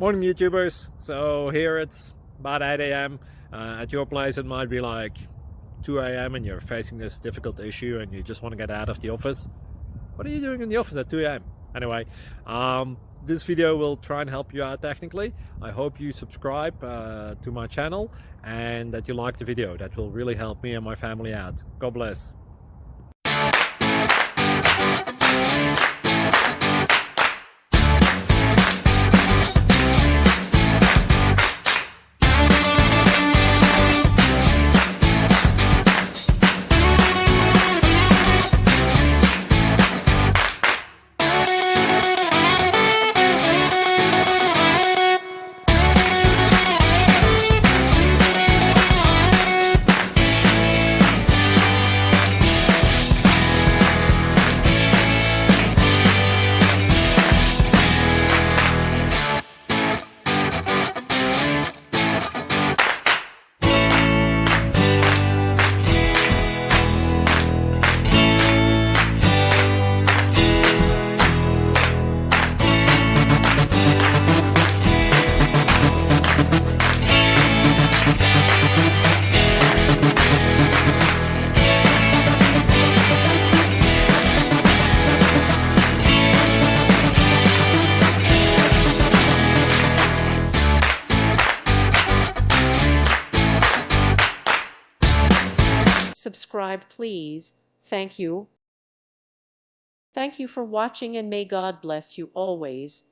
Morning YouTubers. So here it's about 8 a.m. At your place it might be like 2 a.m. and you're facing this difficult issue and you just want to get out of the office. What are you doing in the office at 2 a.m.? Anyway, this video will try and help you out technically. I hope you subscribe to my channel and that you like the video. That will really help me and my family out. God bless. Subscribe please. Thank you. Thank you for watching and may God bless you always.